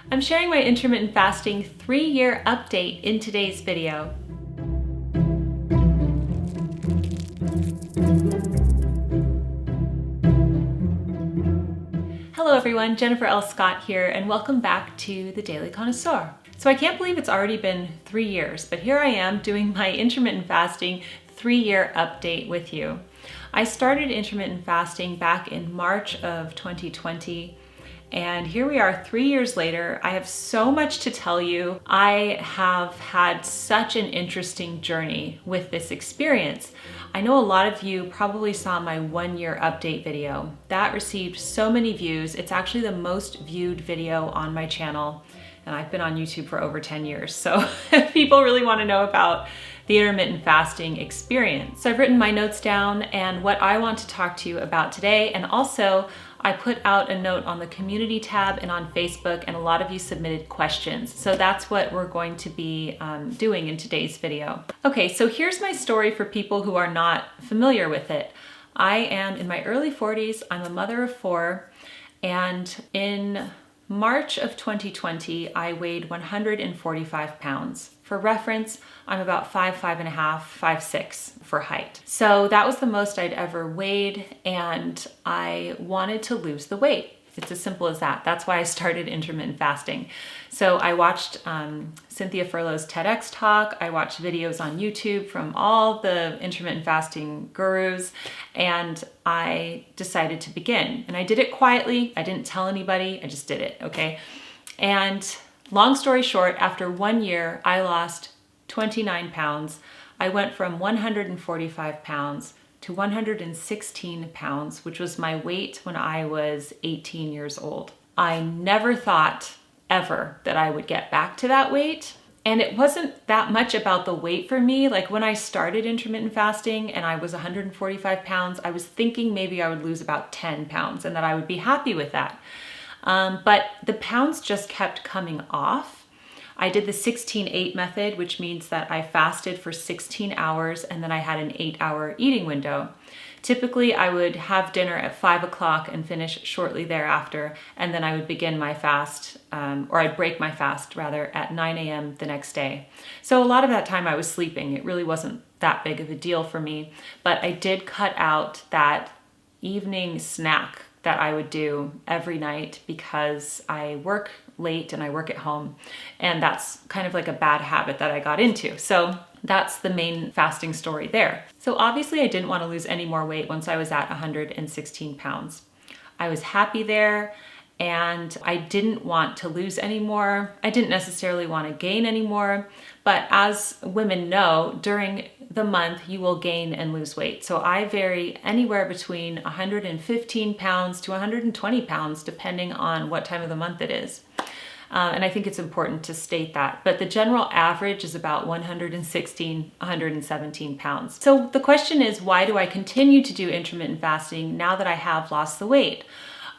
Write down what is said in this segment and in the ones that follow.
I'm sharing my intermittent fasting 3-year update in today's video. Hello everyone, Jennifer L. Scott here, and welcome back to the Daily Connoisseur. So I can't believe it's already been 3 years, but here I am doing my intermittent fasting 3-year update with you. I started intermittent fasting back in March of 2020. And here we are 3 years later. I have so much to tell you. I have had such an interesting journey with this experience. I know a lot of you probably saw my 1-year update video. That received so many views. It's actually the most viewed video on my channel. And I've been on YouTube for over 10 years. So people really want to know about the intermittent fasting experience. So I've written my notes down and what I want to talk to you about today. And also I put out a note on the community tab and on Facebook, and a lot of you submitted questions. So that's what we're going to be doing in today's video. Okay, so here's my story for people who are not familiar with it. I am in my early 40s. I'm a mother of 4, and in March of 2020, I weighed 145 pounds. For reference, I'm about 5'5.5", 5'6" for height. So that was the most I'd ever weighed, and I wanted to lose the weight. It's as simple as that. That's why I started intermittent fasting. So I watched Cynthia Furlow's TEDx talk. I watched videos on YouTube from all the intermittent fasting gurus, and I decided to begin. And I did it quietly. I didn't tell anybody. I just did it, okay? And long story short, after 1 year, I lost 29 pounds. I went from 145 pounds to 116 pounds, which was my weight when I was 18 years old. I never thought ever that I would get back to that weight. And it wasn't that much about the weight for me. Like when I started intermittent fasting and I was 145 pounds, I was thinking maybe I would lose about 10 pounds and that I would be happy with that. But the pounds just kept coming off. I did the 16-8 method, which means that I fasted for 16 hours and then I had an 8-hour eating window. Typically, I would have dinner at 5 o'clock and finish shortly thereafter, and then I would begin my fast, or I'd break my fast rather, at 9 a.m. the next day. So a lot of that time I was sleeping. It really wasn't that big of a deal for me, but I did cut out that evening snack that I would do every night because I work late and I work at home, and that's kind of like a bad habit that I got into. So that's the main fasting story there. So obviously I didn't want to lose any more weight once I was at 116 pounds. I was happy there, and I didn't want to lose any more. I didn't necessarily want to gain any more, but as women know, during the month you will gain and lose weight. So I vary anywhere between 115 pounds to 120 pounds depending on what time of the month it is. And I think it's important to state that. But the general average is about 116, 117 pounds. So the question is, why do I continue to do intermittent fasting now that I have lost the weight?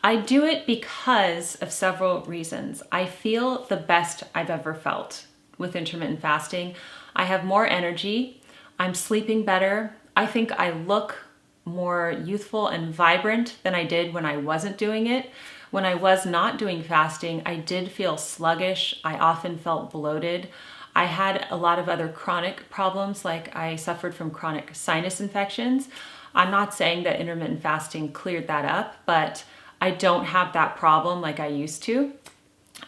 I do it because of several reasons. I feel the best I've ever felt with intermittent fasting. I have more energy. I'm sleeping better. I think I look more youthful and vibrant than I did when I wasn't doing it. When I was not doing fasting, I did feel sluggish. I often felt bloated. I had a lot of other chronic problems, like I suffered from chronic sinus infections. I'm not saying that intermittent fasting cleared that up, but I don't have that problem like I used to.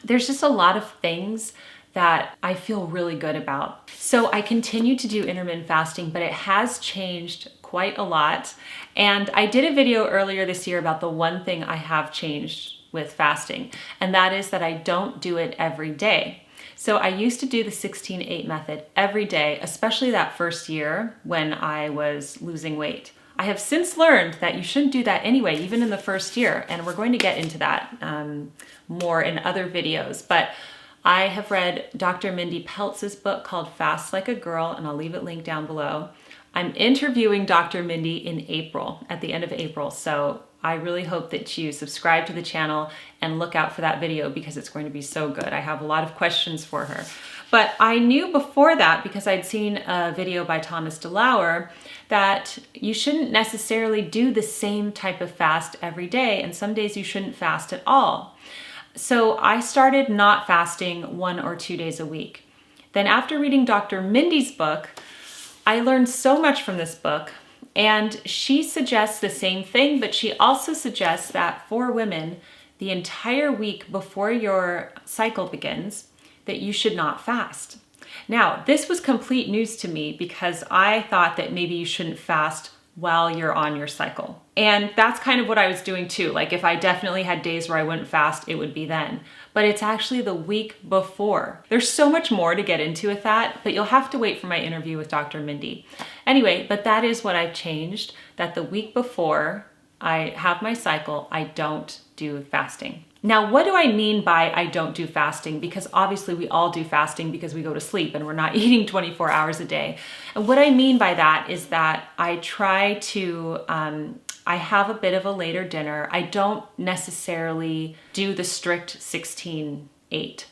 There's just a lot of things that I feel really good about. So I continue to do intermittent fasting, but it has changed quite a lot. And I did a video earlier this year about the one thing I have changed with fasting, and that is that I don't do it every day. So I used to do the 16-8 method every day, especially that first year when I was losing weight. I have since learned that you shouldn't do that anyway, even in the first year, and we're going to get into that more in other videos. But I have read Dr. Mindy Peltz's book called Fast Like a Girl, and I'll leave it linked down below. I'm interviewing Dr. Mindy in April, at the end of April, so I really hope that you subscribe to the channel and look out for that video because it's going to be so good. I have a lot of questions for her. But I knew before that, because I'd seen a video by Thomas DeLauer, that you shouldn't necessarily do the same type of fast every day, and some days you shouldn't fast at all. So I started not fasting 1 or 2 days a week. Then after reading Dr. Mindy's book, I learned so much from this book, and she suggests the same thing, but she also suggests that for women, the entire week before your cycle begins, that you should not fast. Now, this was complete news to me because I thought that maybe you shouldn't fast while you're on your cycle. And that's kind of what I was doing too. Like if I definitely had days where I wouldn't fast, it would be then. But it's actually the week before. There's so much more to get into with that, but you'll have to wait for my interview with Dr. Mindy. Anyway, but that is what I've changed, that the week before I have my cycle, I don't do fasting. Now, what do I mean by I don't do fasting? Because obviously we all do fasting because we go to sleep and we're not eating 24 hours a day. And what I mean by that is that I try to, I have a bit of a later dinner. I don't necessarily do the strict 16-8,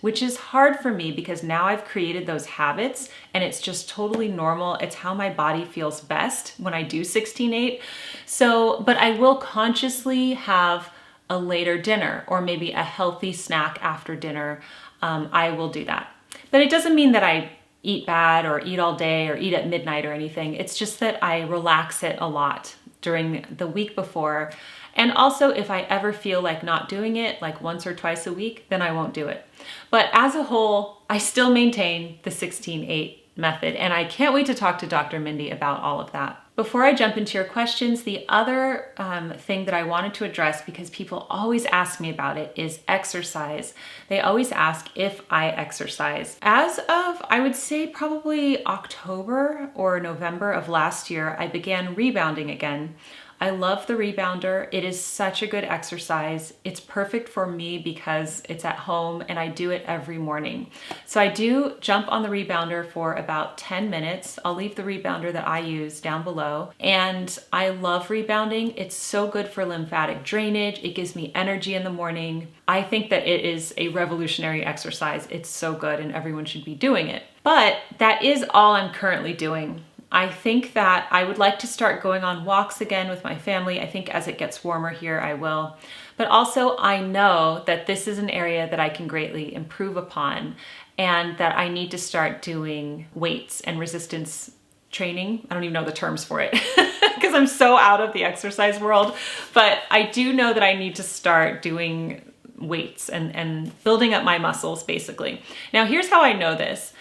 which is hard for me because now I've created those habits and it's just totally normal. It's how my body feels best when I do 16-8. So, but I will consciously have a later dinner or maybe a healthy snack after dinner. I will do that. But it doesn't mean that I eat bad or eat all day or eat at midnight or anything. It's just that I relax it a lot during the week before. And also if I ever feel like not doing it, like once or twice a week, then I won't do it. But as a whole, I still maintain the 16-8 method. And I can't wait to talk to Dr. Mindy about all of that. Before I jump into your questions, the other thing that I wanted to address, because people always ask me about it, is exercise. They always ask if I exercise. As of, I would say probably October or November of last year, I began rebounding again. I love the rebounder. It is such a good exercise. It's perfect for me because it's at home and I do it every morning. So I do jump on the rebounder for about 10 minutes. I'll leave the rebounder that I use down below. And I love rebounding. It's so good for lymphatic drainage. It gives me energy in the morning. I think that it is a revolutionary exercise. It's so good and everyone should be doing it. But that is all I'm currently doing. I think that I would like to start going on walks again with my family. I think as it gets warmer here, I will. But also I know that this is an area that I can greatly improve upon and that I need to start doing weights and resistance training. I don't even know the terms for it because I'm so out of the exercise world. But I do know that I need to start doing weights and building up my muscles basically. Now here's how I know this.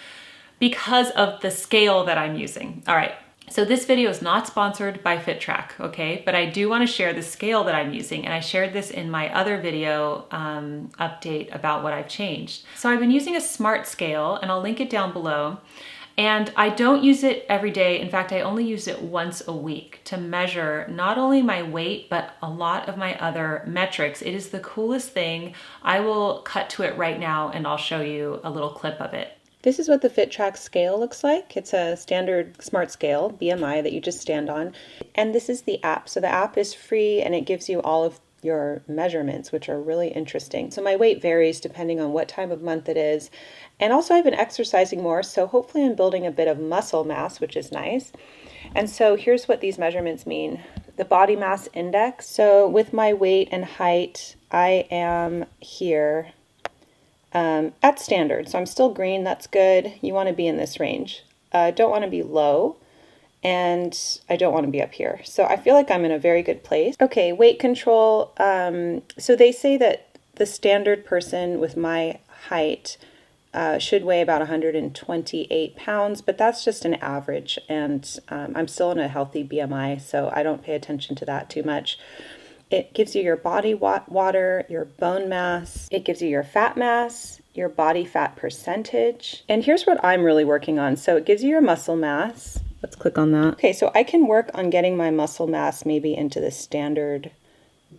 Because of the scale that I'm using. All right, so this video is not sponsored by FitTrack, okay? But I do wanna share the scale that I'm using, and I shared this in my other video update about what I've changed. So I've been using a Smart Scale, and I'll link it down below. And I don't use it every day. In fact, I only use it once a week to measure not only my weight, but a lot of my other metrics. It is the coolest thing. I will cut to it right now, and I'll show you a little clip of it. This is what the FitTrack scale looks like. It's a standard smart scale, BMI, that you just stand on. And this is the app. So the app is free and it gives you all of your measurements, which are really interesting. So my weight varies depending on what time of month it is. And also I've been exercising more, so hopefully I'm building a bit of muscle mass, which is nice. And so here's what these measurements mean. The body mass index. So with my weight and height, I am here at standard. So I'm still green, that's good. You want to be in this range. I don't want to be low and I don't want to be up here. So I feel like I'm in a very good place. Okay, weight control. So they say that the standard person with my height should weigh about 128 pounds, but that's just an average. And I'm still in a healthy BMI, so I don't pay attention to that too much. It gives you your body water, your bone mass. It gives you your fat mass, your body fat percentage. And here's what I'm really working on. So it gives you your muscle mass. Let's click on that. Okay, so I can work on getting my muscle mass maybe into the standard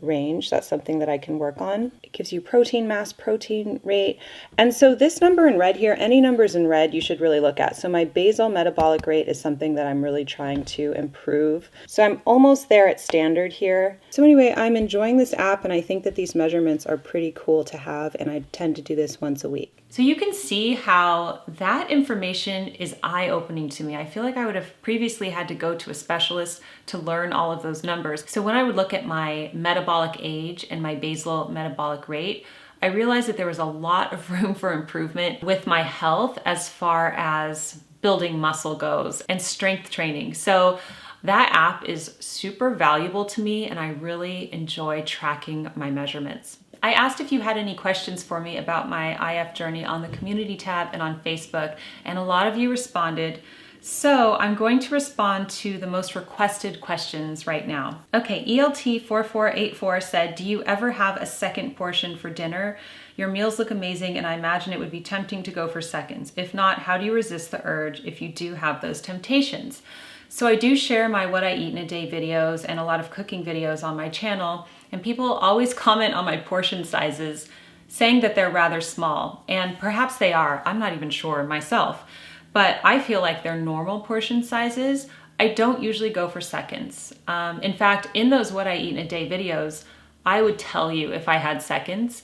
range. That's something that I can work on. It gives you protein mass, protein rate. And so this number in red here, any numbers in red you should really look at. So my basal metabolic rate is something that I'm really trying to improve. So I'm almost there at standard here. So anyway, I'm enjoying this app and I think that these measurements are pretty cool to have, and I tend to do this once a week. So you can see how that information is eye-opening to me. I feel like I would have previously had to go to a specialist to learn all of those numbers. So when I would look at my metabolic age and my basal metabolic rate, I realized that there was a lot of room for improvement with my health as far as building muscle goes and strength training. So that app is super valuable to me, and I really enjoy tracking my measurements. I asked if you had any questions for me about my IF journey on the community tab and on Facebook, and a lot of you responded. So I'm going to respond to the most requested questions right now. Okay, ELT4484 said, do you ever have a second portion for dinner? Your meals look amazing, and I imagine it would be tempting to go for seconds. If not, how do you resist the urge if you do have those temptations? So I do share my what I eat in a day videos and a lot of cooking videos on my channel, and people always comment on my portion sizes saying that they're rather small, and perhaps they are. I'm not even sure myself, but I feel like they're normal portion sizes. I don't usually go for seconds. In fact, in those what I eat in a day videos, I would tell you if I had seconds.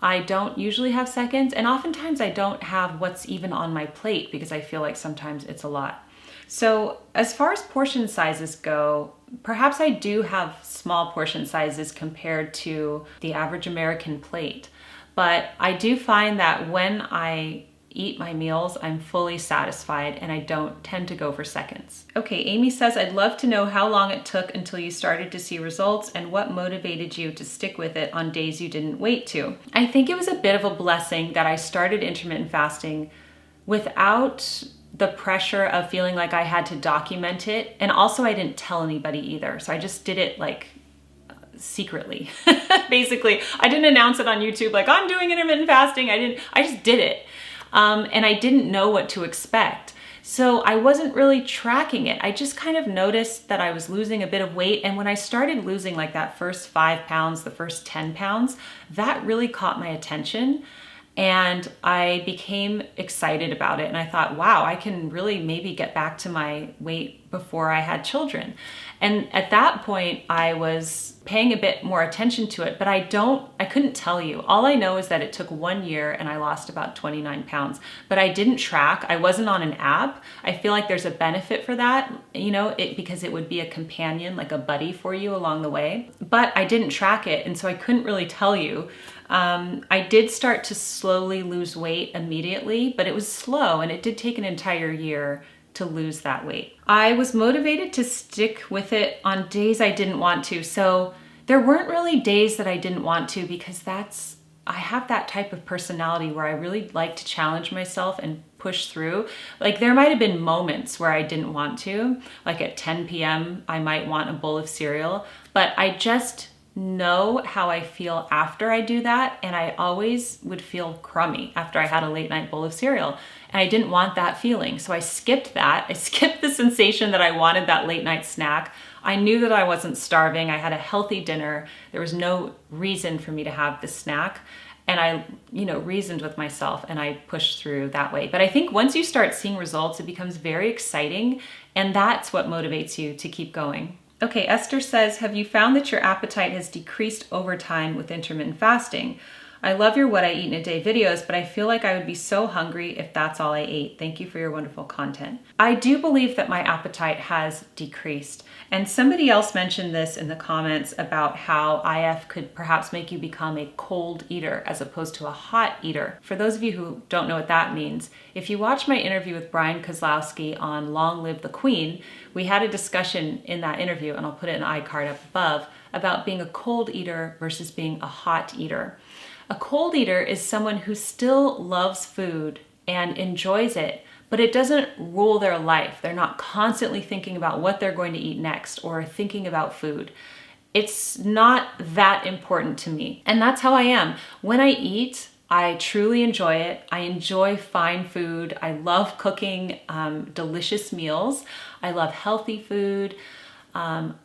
I don't usually have seconds, and oftentimes I don't have what's even on my plate because I feel like sometimes it's a lot. So as far as portion sizes go, perhaps I do have small portion sizes compared to the average American plate, but I do find that when I eat my meals, I'm fully satisfied and I don't tend to go for seconds. Okay, Amy says, I'd love to know how long it took until you started to see results and what motivated you to stick with it on days you didn't wait to. I think it was a bit of a blessing that I started intermittent fasting without the pressure of feeling like I had to document it. And also I didn't tell anybody either. So I just did it like secretly. Basically, I didn't announce it on YouTube like I'm doing intermittent fasting. I just did it. And I didn't know what to expect. So I wasn't really tracking it. I just kind of noticed that I was losing a bit of weight. And when I started losing like that first 5 pounds, the first 10 pounds, that really caught my attention. And I became excited about it. And I thought, wow, I can really maybe get back to my weight before I had children. And at that point, I was paying a bit more attention to it, but I couldn't tell you. All I know is that it took 1 year and I lost about 29 pounds, but I didn't track. I wasn't on an app. I feel like there's a benefit for that, because it would be a companion, like a buddy for you along the way, but I didn't track it. And so I couldn't really tell you. I did start to slowly lose weight immediately, but it was slow and it did take an entire year to lose that weight. I was motivated to stick with it on days I didn't want to. So there weren't really days that I didn't want to because I have that type of personality where I really like to challenge myself and push through. Like there might have been moments where I didn't want to, like at 10 p.m. I might want a bowl of cereal, but I just know how I feel after I do that, and I always would feel crummy after I had a late night bowl of cereal, and I didn't want that feeling. So I skipped that. I skipped the sensation that I wanted that late night snack. I knew that I wasn't starving. I had a healthy dinner. There was no reason for me to have the snack. And I, reasoned with myself and I pushed through that way. But I think once you start seeing results, it becomes very exciting, and that's what motivates you to keep going. Okay, Esther says, have you found that your appetite has decreased over time with intermittent fasting? I love your what I eat in a day videos, but I feel like I would be so hungry if that's all I ate. Thank you for your wonderful content. I do believe that my appetite has decreased. And somebody else mentioned this in the comments about how IF could perhaps make you become a cold eater as opposed to a hot eater. For those of you who don't know what that means, if you watch my interview with Brian Kozlowski on Long Live the Queen, we had a discussion in that interview, and I'll put it in the iCard up above, about being a cold eater versus being a hot eater. A cold eater is someone who still loves food and enjoys it, but it doesn't rule their life. They're not constantly thinking about what they're going to eat next or thinking about food. It's not that important to me. And that's how I am. When I eat, I truly enjoy it. I enjoy fine food. I love cooking delicious meals. I love healthy food.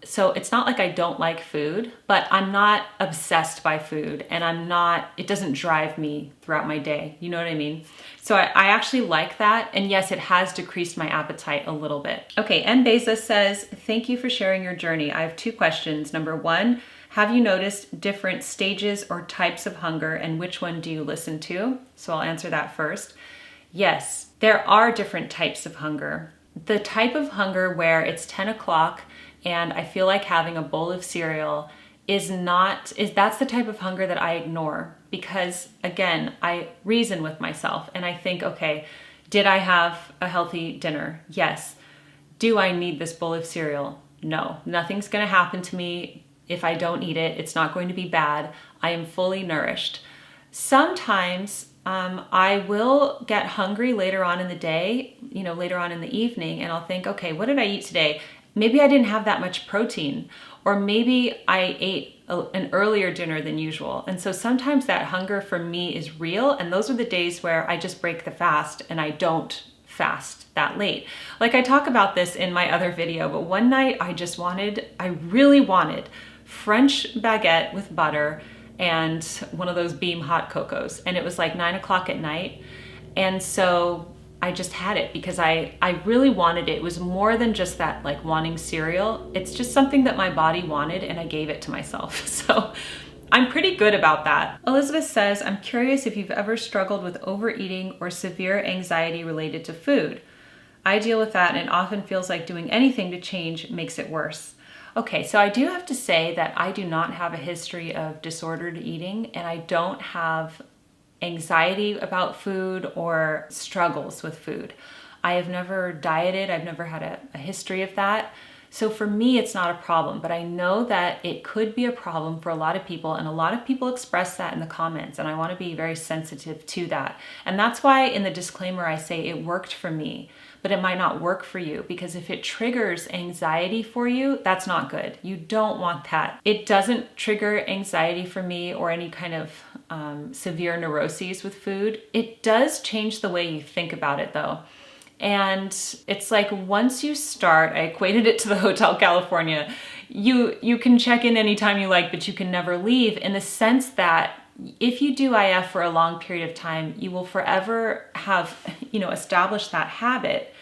So it's not like I don't like food, but I'm not obsessed by food, and it doesn't drive me throughout my day. You know what I mean? So I actually like that. And yes, it has decreased my appetite a little bit. Okay, and Bezos says, thank you for sharing your journey. I have 2 questions. Number 1, have you noticed different stages or types of hunger, and which one do you listen to? So I'll answer that first. Yes, there are different types of hunger. The type of hunger where it's 10 o'clock and I feel like having a bowl of cereal that's the type of hunger that I ignore. because again, I reason with myself and I think, okay, did I have a healthy dinner? Yes. Do I need this bowl of cereal? No, nothing's going to happen to me if I don't eat it. It's not going to be bad. I am fully nourished. Sometimes I will get hungry later on in the day, later on in the evening, and I'll think, okay, what did I eat today? Maybe I didn't have that much protein, or maybe I ate an earlier dinner than usual. And so sometimes that hunger for me is real, and those are the days where I just break the fast and I don't fast that late. Like I talk about this in my other video, but one night I really wanted French baguette with butter and one of those Beam hot cocos. And it was like 9 o'clock at night. And so I just had it because I really wanted it. It was more than just that like wanting cereal. It's just something that my body wanted and I gave it to myself. So I'm pretty good about that. Elizabeth says, I'm curious if you've ever struggled with overeating or severe anxiety related to food. I deal with that and it often feels like doing anything to change makes it worse. Okay, so I do have to say that I do not have a history of disordered eating and I don't have anxiety about food or struggles with food. I have never dieted. I've never had a history of that. So for me, it's not a problem, but I know that it could be a problem for a lot of people, and a lot of people express that in the comments, and I want to be very sensitive to that. And that's why in the disclaimer I say it worked for me, but it might not work for you, because if it triggers anxiety for you, that's not good. You don't want that. It doesn't trigger anxiety for me or any kind of severe neuroses with food. It does change the way you think about it though. And it's like once you start, I equated it to the Hotel California, you can check in anytime you like, but you can never leave, in the sense that if you do IF for a long period of time, you will forever have, established that habit.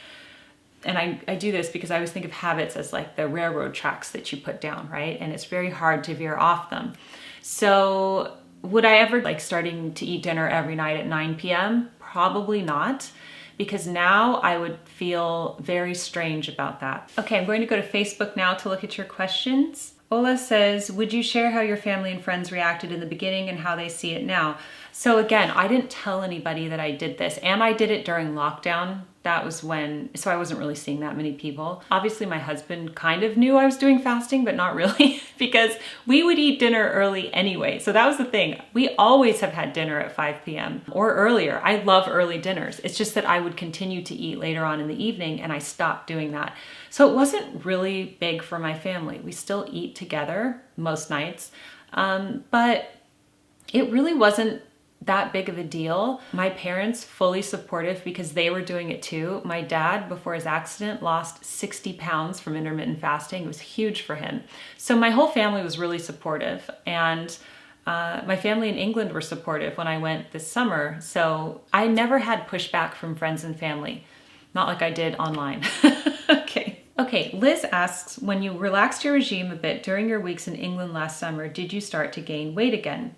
And I do this because I always think of habits as like the railroad tracks that you put down, right? And it's very hard to veer off them. So would I ever like starting to eat dinner every night at 9 p.m.? Probably not, because now I would feel very strange about that. Okay, I'm going to go to Facebook now to look at your questions. Ola says, would you share how your family and friends reacted in the beginning and how they see it now? So again, I didn't tell anybody that I did this, and I did it during lockdown. That was so I wasn't really seeing that many people. Obviously my husband kind of knew I was doing fasting, but not really, because we would eat dinner early anyway. So that was the thing. We always have had dinner at 5 p.m. or earlier. I love early dinners. It's just that I would continue to eat later on in the evening, and I stopped doing that. So it wasn't really big for my family. We still eat together most nights, but it really wasn't that big of a deal. My parents fully supportive because they were doing it too. My dad, before his accident, lost 60 pounds from intermittent fasting. It was huge for him. So my whole family was really supportive, and my family in England were supportive when I went this summer. So I never had pushback from friends and family, not like I did online. Okay, Liz asks, when you relaxed your regime a bit during your weeks in England last summer, did you start to gain weight again?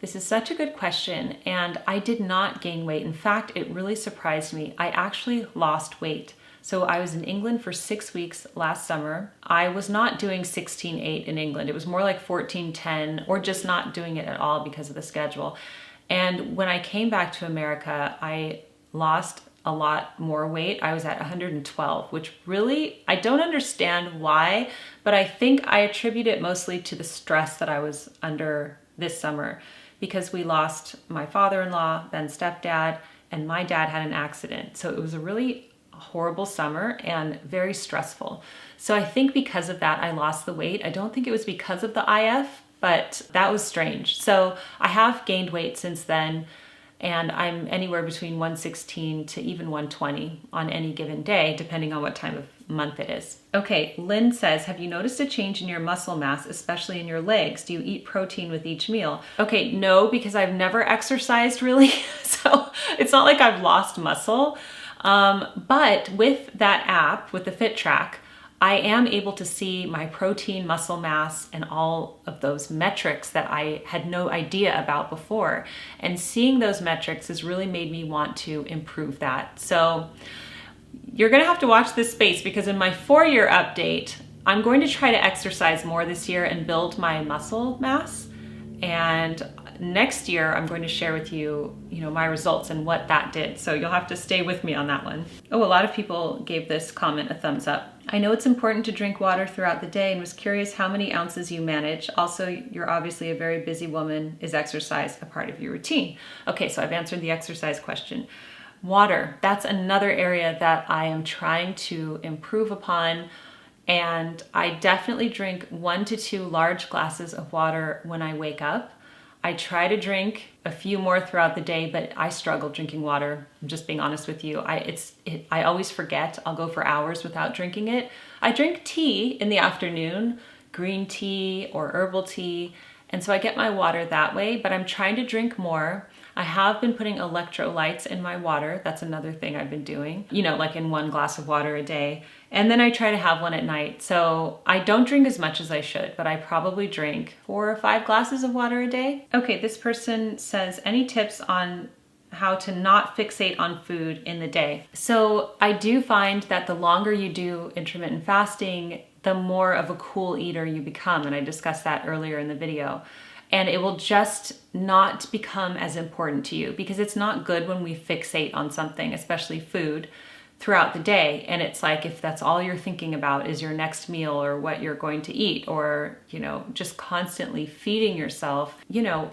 This is such a good question, and I did not gain weight. In fact, it really surprised me. I actually lost weight. So I was in England for 6 weeks last summer. I was not doing 16-8 in England. It was more like 14-10, or just not doing it at all because of the schedule. And when I came back to America, I lost a lot more weight. I was at 112, which really, I don't understand why, but I think I attribute it mostly to the stress that I was under this summer, because we lost my father-in-law, then stepdad, and my dad had an accident. So it was a really horrible summer and very stressful. So I think because of that, I lost the weight. I don't think it was because of the IF, but that was strange. So I have gained weight since then, and I'm anywhere between 116 to even 120 on any given day, depending on what time of month it is. Okay, Lynn says, have you noticed a change in your muscle mass, especially in your legs? Do you eat protein with each meal? Okay, no, because I've never exercised really, so it's not like I've lost muscle. But with that app, with the Fit Track, I am able to see my protein, muscle mass, and all of those metrics that I had no idea about before. And seeing those metrics has really made me want to improve that. So you're gonna have to watch this space, because in my 4-year update, I'm going to try to exercise more this year and build my muscle mass. And next year I'm going to share with you, my results and what that did. So you'll have to stay with me on that one. Oh, a lot of people gave this comment a thumbs up. I know it's important to drink water throughout the day and was curious how many ounces you manage. Also, you're obviously a very busy woman. Is exercise a part of your routine? Okay, so I've answered the exercise question. Water, that's another area that I am trying to improve upon. And I definitely drink 1 to 2 large glasses of water when I wake up. I try to drink a few more throughout the day, but I struggle drinking water. I'm just being honest with you. I always forget. I'll go for hours without drinking it. I drink tea in the afternoon, green tea or herbal tea. And so I get my water that way, but I'm trying to drink more. I have been putting electrolytes in my water. That's another thing I've been doing, like in 1 glass of water a day. And then I try to have one at night. So I don't drink as much as I should, but I probably drink 4 or 5 glasses of water a day. Okay, this person says, any tips on how to not fixate on food in the day? So I do find that the longer you do intermittent fasting, the more of a cool eater you become. And I discussed that earlier in the video. And it will just not become as important to you, because it's not good when we fixate on something, especially food, throughout the day. And it's like, if that's all you're thinking about is your next meal or what you're going to eat, or, just constantly feeding yourself.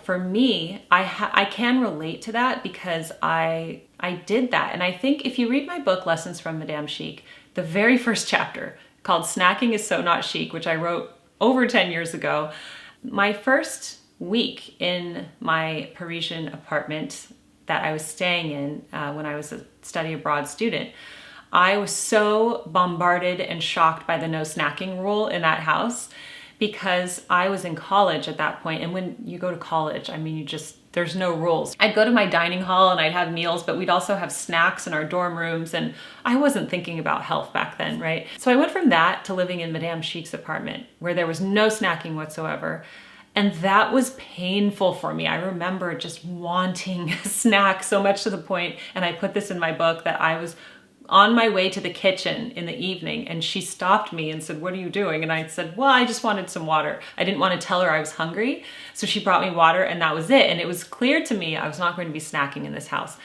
For me, I can relate to that because I did that. And I think if you read my book, Lessons from Madame Chic, the very first chapter called Snacking is So Not Chic, which I wrote over 10 years ago, my first week in my Parisian apartment that I was staying in when I was a study abroad student, I was so bombarded and shocked by the no snacking rule in that house, because I was in college at that point. And when you go to college, there's no rules. I'd go to my dining hall and I'd have meals, but we'd also have snacks in our dorm rooms. And I wasn't thinking about health back then, right? So I went from that to living in Madame Chic's apartment, where there was no snacking whatsoever. And that was painful for me. I remember just wanting snacks so much to the point, and I put this in my book, that I was on my way to the kitchen in the evening and she stopped me and said, "What are you doing?" And I said, "Well, I just wanted some water." I didn't want to tell her I was hungry. So she brought me water and that was it. And it was clear to me I was not going to be snacking in this house.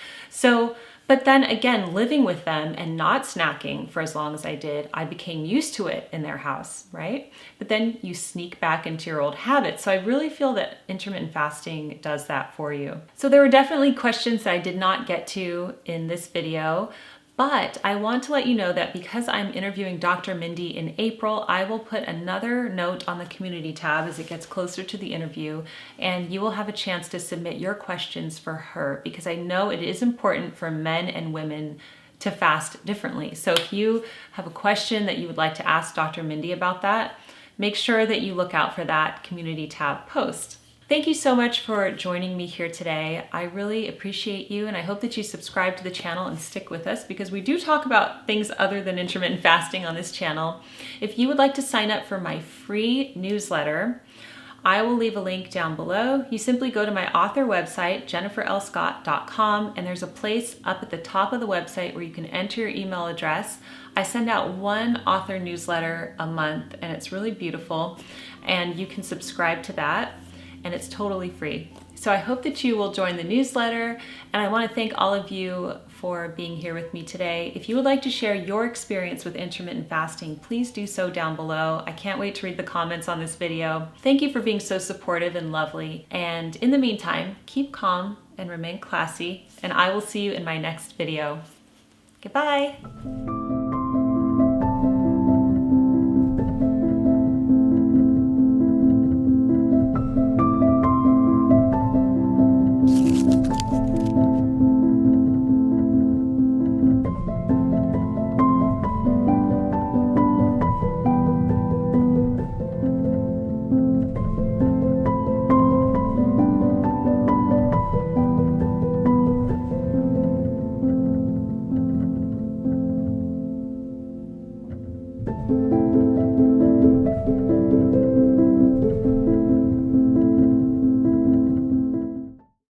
But then again, living with them and not snacking for as long as I did, I became used to it in their house, right? But then you sneak back into your old habits. So I really feel that intermittent fasting does that for you. So there were definitely questions that I did not get to in this video, but I want to let you know that because I'm interviewing Dr. Mindy in April, I will put another note on the community tab as it gets closer to the interview, and you will have a chance to submit your questions for her, because I know it is important for men and women to fast differently. So if you have a question that you would like to ask Dr. Mindy about that, make sure that you look out for that community tab post. Thank you so much for joining me here today. I really appreciate you, and I hope that you subscribe to the channel and stick with us, because we do talk about things other than intermittent fasting on this channel. If you would like to sign up for my free newsletter, I will leave a link down below. You simply go to my author website, jenniferlscott.com, and there's a place up at the top of the website where you can enter your email address. I send out 1 author newsletter a month, and it's really beautiful, and you can subscribe to that, and it's totally free. So I hope that you will join the newsletter, and I want to thank all of you for being here with me today. If you would like to share your experience with intermittent fasting, please do so down below. I can't wait to read the comments on this video. Thank you for being so supportive and lovely. And in the meantime, keep calm and remain classy, and I will see you in my next video. Goodbye.